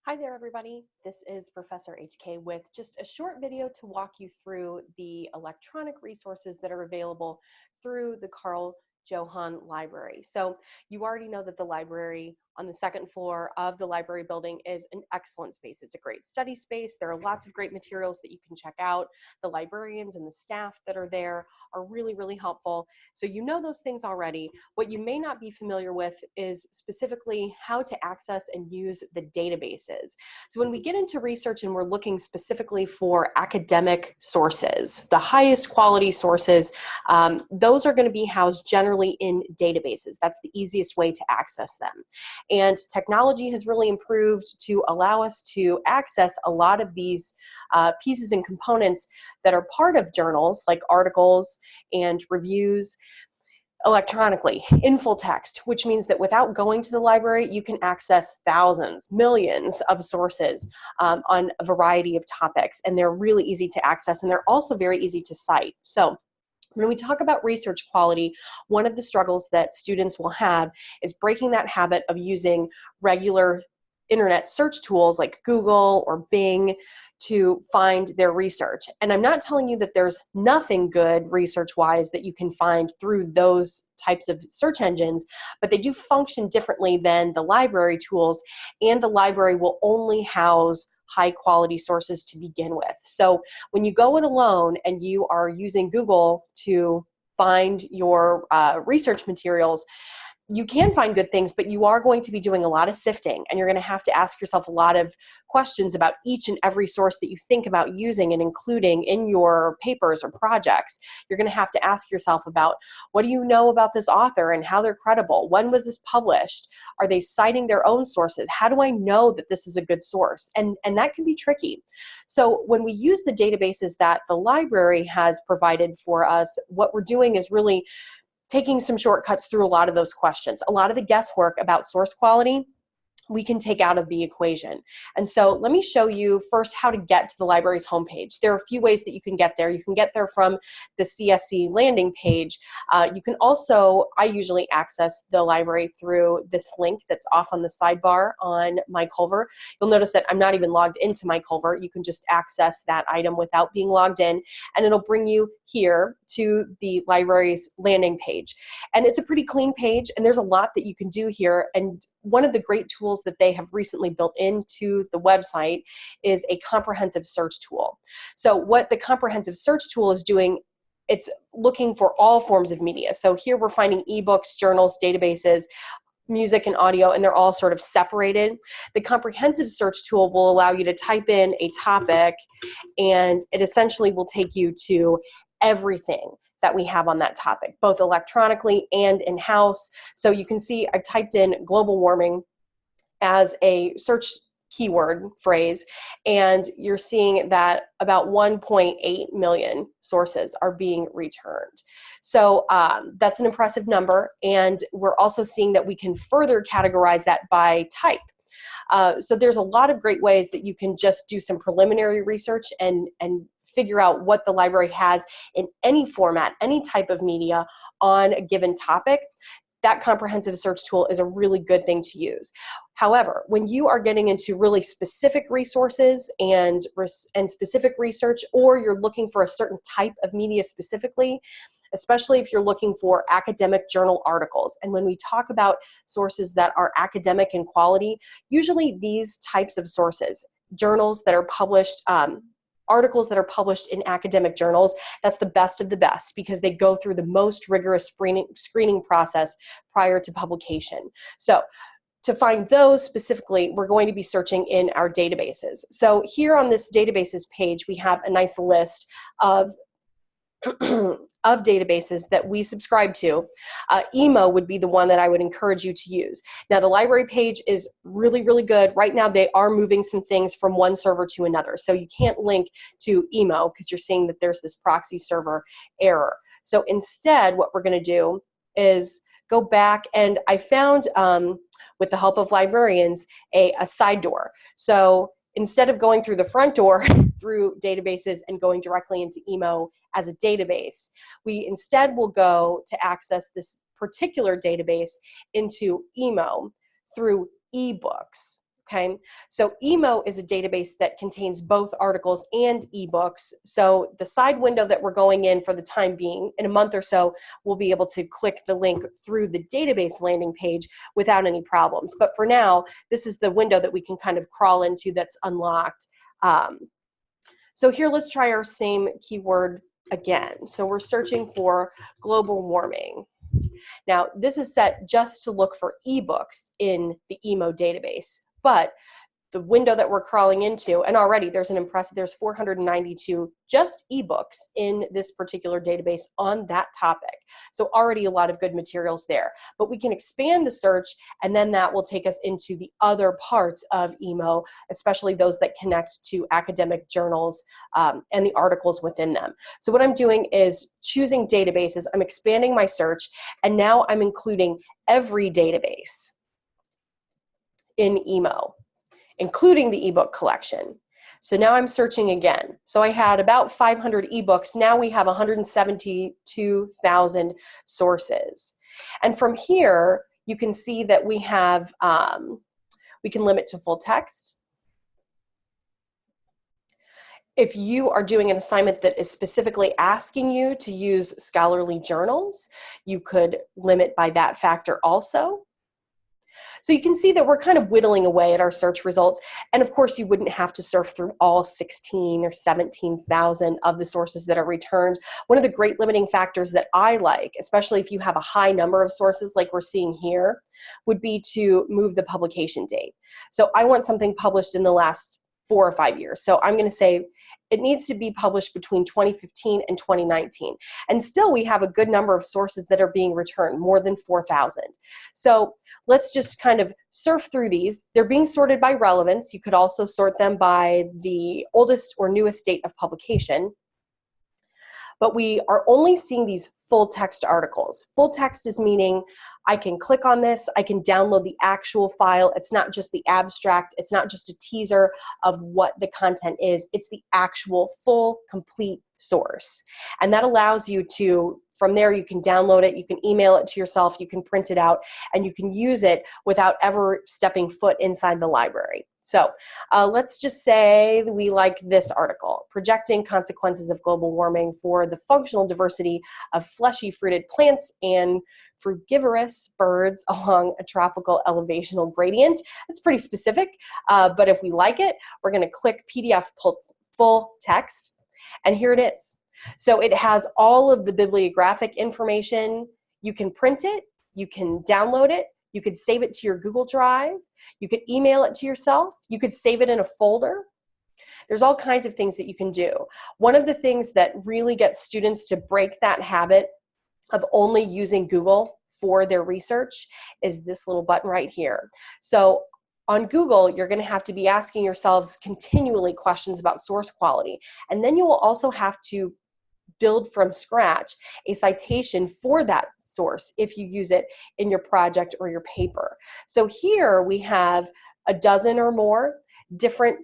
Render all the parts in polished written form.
Hi there, everybody. This is Professor HK with just a short video to walk you through the electronic resources that are available through the Carl Johan Library. So you already know that the library on the second floor of the library building is an excellent space. It's a great study space. There are lots of great materials that you can check out. The librarians and the staff that are there are really, really helpful. So you know those things already. What you may not be familiar with is specifically how to access and use the databases. So when we get into research and we're looking specifically for academic sources, the highest quality sources, those are going to be housed generally in databases. That's the easiest way to access them. And technology has really improved to allow us to access a lot of these pieces and components that are part of journals, like articles and reviews, electronically in full text, which means that without going to the library, you can access thousands, millions of sources on a variety of topics, and they're really easy to access, and they're also very easy to cite. So when we talk about research quality, one of the struggles that students will have is breaking that habit of using regular internet search tools like Google or Bing to find their research. And I'm not telling you that there's nothing good research-wise that you can find through those types of search engines, but they do function differently than the library tools, and the library will only house high quality sources to begin with. So when you go it alone and you are using Google to find your research materials, you can find good things, but you are going to be doing a lot of sifting, and you're going to have to ask yourself a lot of questions about each and every source that you think about using and including in your papers or projects. You're going to have to ask yourself about, what do you know about this author and how they're credible? When was this published? Are they citing their own sources? How do I know that this is a good source? And that can be tricky. So when we use the databases that the library has provided for us, what we're doing is really taking some shortcuts through a lot of those questions. A lot of the guesswork about source quality we can take out of the equation. And so let me show you first how to get to the library's homepage. There are a few ways that you can get there. You can get there from the CSC landing page. You can also, I usually access the library through this link that's off on the sidebar on my Culver. You'll notice that I'm not even logged into my Culver. You can just access that item without being logged in, and it'll bring you here to the library's landing page. And it's a pretty clean page, and there's a lot that you can do here. And one of the great tools that they have recently built into the website is a comprehensive search tool. So what the comprehensive search tool is doing, it's looking for all forms of media. So here we're finding ebooks, journals, databases, music and audio, and they're all sort of separated. The comprehensive search tool will allow you to type in a topic, and it essentially will take you to everything that we have on that topic, both electronically and in-house. So you can see I've typed in global warming as a search keyword phrase, and you're seeing that about 1.8 million sources are being returned. So that's an impressive number, and we're also seeing that we can further categorize that by type. So there's a lot of great ways that you can just do some preliminary research and figure out what the library has in any format, any type of media on a given topic. That comprehensive search tool is a really good thing to use. However, when you are getting into really specific resources and specific research, or you're looking for a certain type of media specifically, especially if you're looking for academic journal articles. And when we talk about sources that are academic in quality, usually these types of sources, journals that are published, articles that are published in academic journals, that's the best of the best because they go through the most rigorous screening process prior to publication. So to find those specifically, we're going to be searching in our databases. So here on this databases page, we have a nice list of of databases that we subscribe to. EMO would be the one that I would encourage you to use. Now the library page is really, really good. Right now they are moving some things from one server to another. So you can't link to EMO because you're seeing that there's this proxy server error. So instead what we're going to do is go back, and I found, with the help of librarians, a side door. So instead of going through the front door through databases and going directly into EMO as a database, we instead will go to access this particular database into EMO through ebooks. Okay, so EMO is a database that contains both articles and ebooks. So the side window that we're going in for the time being, in a month or so, we'll be able to click the link through the database landing page without any problems. But for now, this is the window that we can kind of crawl into that's unlocked. So here, let's try our same keyword again. So we're searching for global warming. Now, this is set just to look for ebooks in the EMO database, but the window that we're crawling into, and already there's 492 just ebooks in this particular database on that topic. So already a lot of good materials there. But we can expand the search, and then that will take us into the other parts of EMO, especially those that connect to academic journals and the articles within them. So what I'm doing is choosing databases, I'm expanding my search, and now I'm including every database in EMO, including the ebook collection. So now I'm searching again. So I had about 500 ebooks. Now we have 172,000 sources. And from here, you can see that we have, we can limit to full text. If you are doing an assignment that is specifically asking you to use scholarly journals, you could limit by that factor also. So you can see that we're kind of whittling away at our search results. And of course, you wouldn't have to surf through all 16 or 17,000 of the sources that are returned. One of the great limiting factors that I like, especially if you have a high number of sources like we're seeing here, would be to move the publication date. So I want something published in the last 4 or 5 years. So I'm going to say it needs to be published between 2015 and 2019. And still we have a good number of sources that are being returned, more than 4,000. So let's just kind of surf through these. They're being sorted by relevance. You could also sort them by the oldest or newest date of publication. But we are only seeing these full text articles. Full text is meaning I can click on this, I can download the actual file. It's not just the abstract, it's not just a teaser of what the content is, it's the actual full, complete source. And that allows you to, from there you can download it, you can email it to yourself, you can print it out, and you can use it without ever stepping foot inside the library. So let's just say we like this article, Projecting Consequences of Global Warming for the Functional Diversity of Fleshy Fruited Plants and Frugivorous Birds Along a Tropical Elevational Gradient. It's pretty specific, but if we like it, we're going to click PDF full text, and here it is. So it has all of the bibliographic information. You can print it, you can download it, you could save it to your Google Drive, you could email it to yourself, you could save it in a folder. There's all kinds of things that you can do. One of the things that really gets students to break that habit of only using Google for their research is this little button right here. So on Google, you're going to have to be asking yourselves continually questions about source quality. And then you will also have to build from scratch a citation for that source if you use it in your project or your paper. So here we have a dozen or more different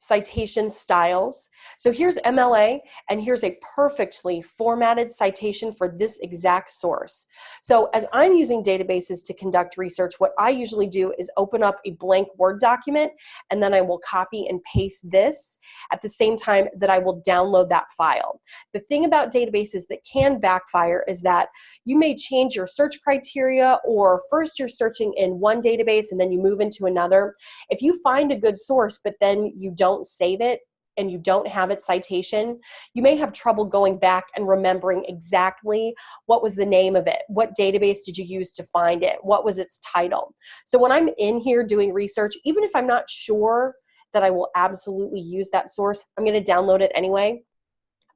citation styles. So here's MLA, and here's a perfectly formatted citation for this exact source. So as I'm using databases to conduct research, what I usually do is open up a blank Word document, and then I will copy and paste this at the same time that I will download that file. The thing about databases that can backfire is that you may change your search criteria, or first you're searching in one database and then you move into another. If you find a good source, but then you don't save it and you don't have its citation, you may have trouble going back and remembering exactly what was the name of it, what database did you use to find it, what was its title. So when I'm in here doing research, even if I'm not sure that I will absolutely use that source, I'm going to download it anyway,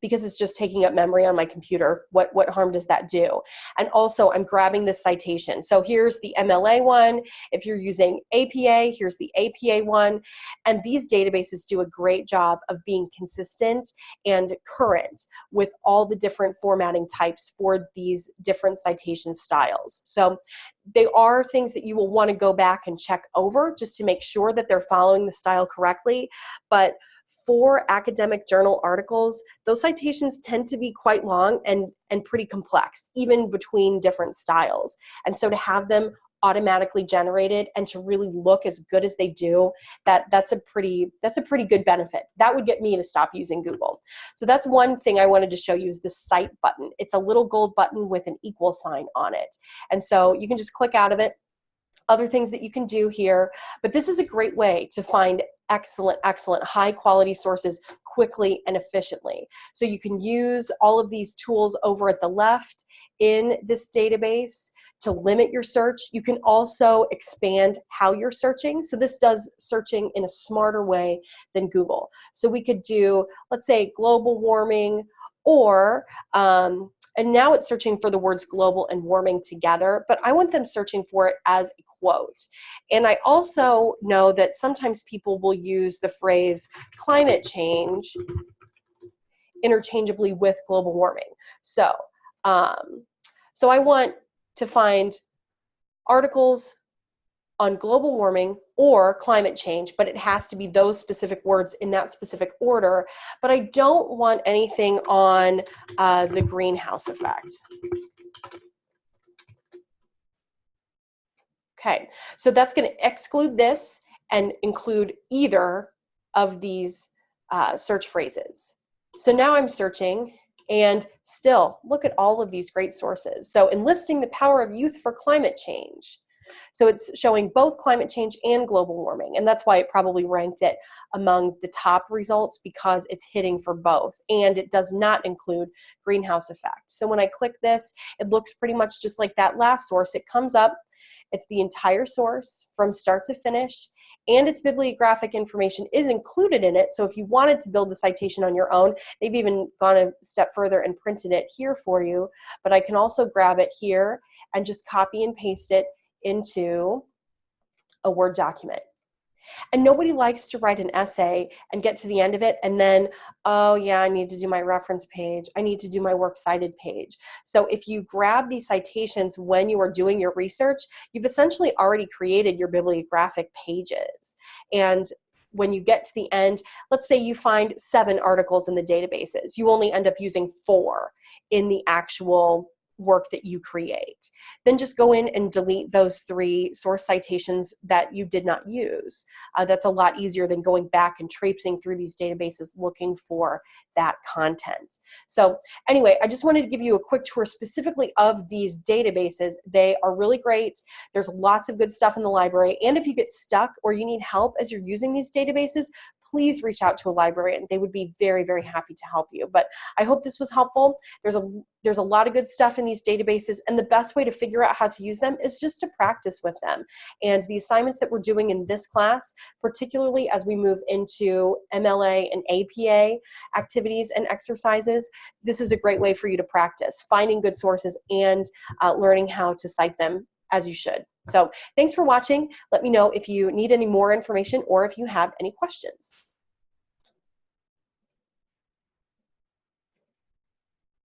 because it's just taking up memory on my computer. What harm does that do? And also, I'm grabbing this citation. So here's the MLA one. If you're using APA, here's the APA one. And these databases do a great job of being consistent and current with all the different formatting types for these different citation styles. So they are things that you will want to go back and check over just to make sure that they're following the style correctly. But for academic journal articles, those citations tend to be quite long and pretty complex, even between different styles. And so to have them automatically generated and to really look as good as they do, that's a pretty good benefit. That would get me to stop using Google. So that's one thing I wanted to show you, is the cite button. It's a little gold button with an equal sign on it. And so you can just click out of it. Other things that you can do here, but this is a great way to find excellent, high quality sources quickly and efficiently. So you can use all of these tools over at the left in this database to limit your search. You can also expand how you're searching. So this does searching in a smarter way than Google. So we could do, let's say, global warming, or and now it's searching for the words global and warming together, but I want them searching for it as a quote. And I also know that sometimes people will use the phrase climate change interchangeably with global warming. So, so I want to find articles on global warming or climate change, but it has to be those specific words in that specific order. But I don't want anything on the greenhouse effect. Okay, so that's going to exclude this and include either of these search phrases. So now I'm searching, and still, look at all of these great sources. So enlisting the power of youth for climate change. So it's showing both climate change and global warming, and that's why it probably ranked it among the top results, because it's hitting for both, and it does not include greenhouse effect. So when I click this, it looks pretty much just like that last source. It comes up, it's the entire source from start to finish, and its bibliographic information is included in it. So if you wanted to build the citation on your own, they've even gone a step further and printed it here for you, but I can also grab it here and just copy and paste it into a Word document. And nobody likes to write an essay and get to the end of it and then, oh yeah, I need to do my reference page. I need to do my works cited page. So if you grab these citations when you are doing your research, you've essentially already created your bibliographic pages. And when you get to the end, let's say you find 7 articles in the databases, you only end up using 4 in the actual work that you create. Then just go in and delete those 3 source citations that you did not use. That's a lot easier than going back and traipsing through these databases looking for that content. So anyway, I just wanted to give you a quick tour specifically of these databases. They are really great. There's lots of good stuff in the library, and if you get stuck or you need help as you're using these databases, please reach out to a librarian. They would be very, very happy to help you. But I hope this was helpful. There's a lot of good stuff in these databases, and the best way to figure out how to use them is just to practice with them. And the assignments that we're doing in this class, particularly as we move into MLA and APA activities and exercises, this is a great way for you to practice finding good sources and learning how to cite them as you should. So thanks for watching. Let me know if you need any more information or if you have any questions.